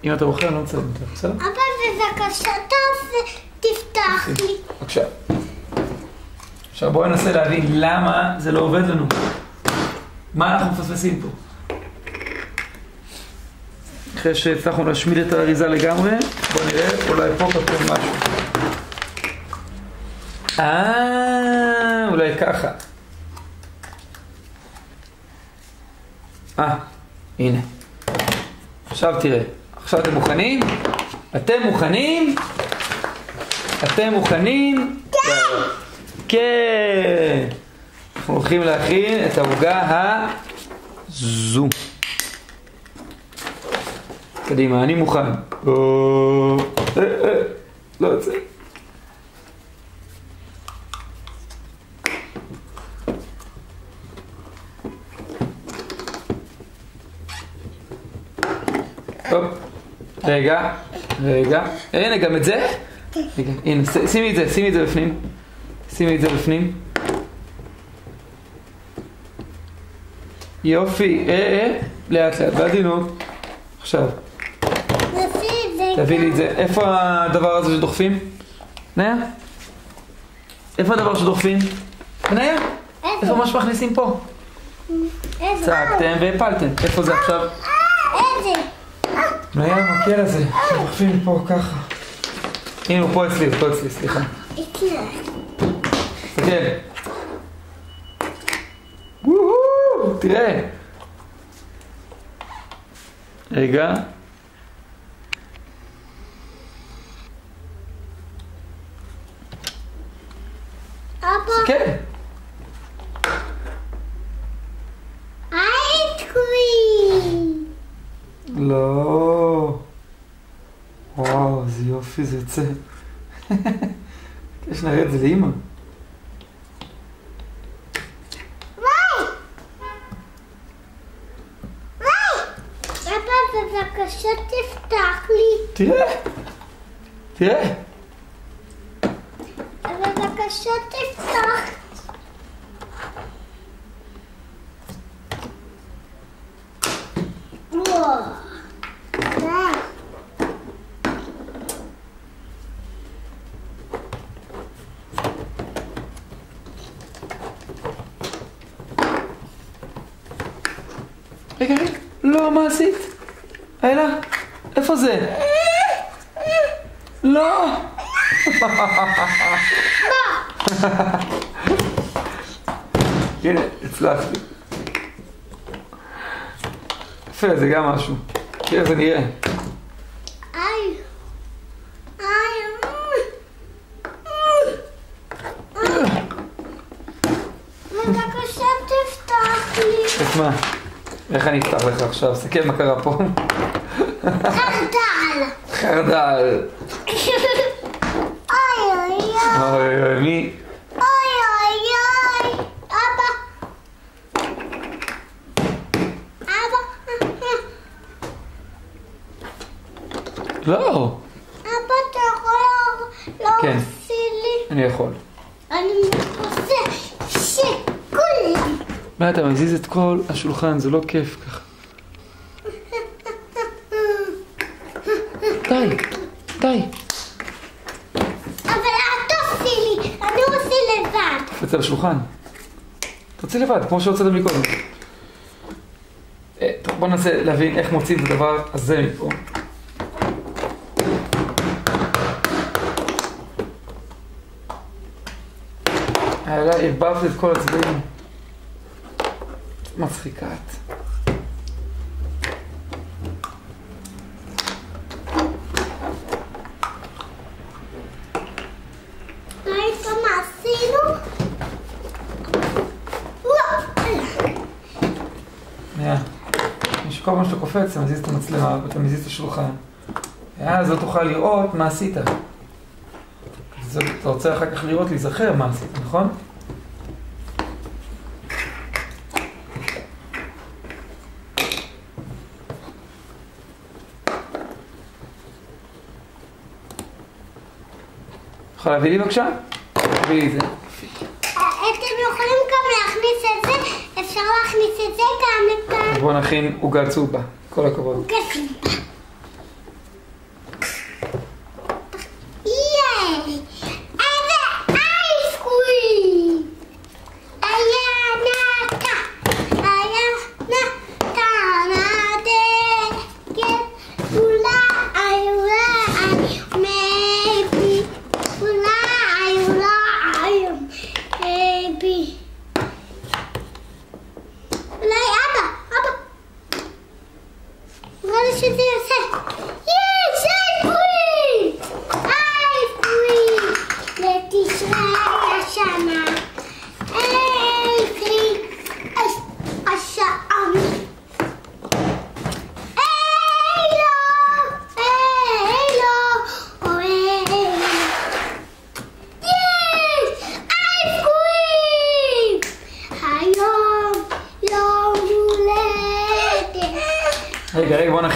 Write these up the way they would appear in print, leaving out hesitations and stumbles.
אם אתה בוחר, אני לא מצלם אותך, בסדר? אבא, בבקשה, תפתח לי. בבקשה. עכשיו בואו ננסה להבין למה זה לא עובד לנו. מה אנחנו מפספסים פה? אחרי שהצלחנו להשמיד את האריזה לגמרי, בואו נראה, אולי פה כתוב משהו. אולי ככה. הנה. עכשיו תראה. עכשיו אתם מוכנים? אתם מוכנים? אתם מוכנים? כן. אנחנו הולכים להכין את העוגה הזו. קדימה, אני מוכן. לא יוצא. טוב, רגע, הנה גם את זה. רגע, הנה, שימי את זה בפנים. שימי את זה בפנים. יופי, לאט לאט, בעדינות. עכשיו, תביא לי את זה. איפה הדבר הזה שדוחפים? בניה? איפה הדבר שדוחפים? בניה? איפה מה שמכניסים פה? צעקתם והפלתם. איפה זה עכשיו? איזה? בניה, המקל הזה. דוחפים פה ככה. הנה, הוא פה אצלי, סליחה. תסתכל. תראה. רגע. אבא. כן. אייסקרים. לא. וואו, איזה יופי זה יוצא. יש נראה את זה לאמא. בבקשה תפתח לי. תראה. בבקשה תפתח. רגע, לא, מה עשית? איילה, איפה זה? לא! הנה, הצלחתי. יפה, זה גם משהו. תראה, זה נראה. בבקשה תפתח לי. את מה? איך אני אפתח לך עכשיו? סתכל מה קרה פה. חרדל. אוי, מי? אוי. אבא. לא. אבא, אתה יכול להוציא לי? אני יכול. אני עושה שכולם. מה, אתה מזיז את כל השולחן, זה לא כיף ככה. די. אבל את עושי לי, אני עושה לבד. תוצא לשולחן. תוצא לבד, כמו שהוצאתם לי קודם. טוב, בוא ננסה להבין איך מוצאים את הדבר הזה מפה. ערבבת את כל הצבעים. מצחיקה את. ראית מה עשינו? כל פעם שאתה קופץ, אתה מזיז את המצלמה ואתה מזיז את השולחן. אז לא תוכל לראות מה עשית. אתה רוצה אחר כך לראות, להיזכר מה עשית, נכון? יכול להביא לי בבקשה? תביא לי את זה. אתם יכולים גם להכניס את זה, אפשר להכניס את זה גם את ה... בואו נכין עוגה צהובה, כל הכבוד. עוגה צהובה.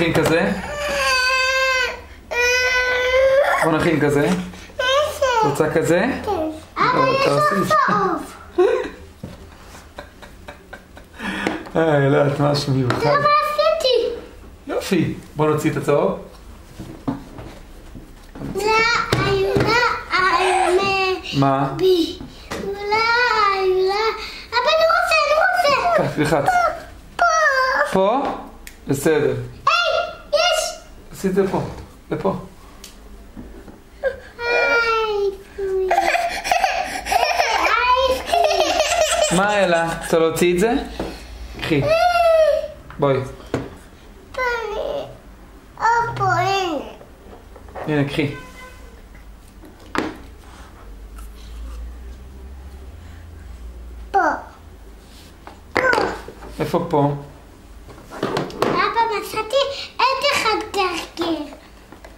נכין כזה. בוא נכין כזה. רוצה כזה? אבא, יש סוף. לא, את משהו מיוחד. זה לא מה עשיתי. יופי. בוא נוציא את הצהוב. מה? אבא, אני רוצה. כך, לחץ. פה? בסדר. היי, יש. עשי את זה פה. לפה. מה אלה? רוצה להוציא את זה? קחי. בואי. הנה, קחי. איפה פה? אבא, מצאתי את אחד גרגר.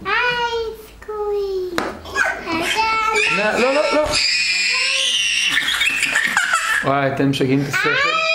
אייסקוויז. לא. וואי, אתם משגעים את השכל.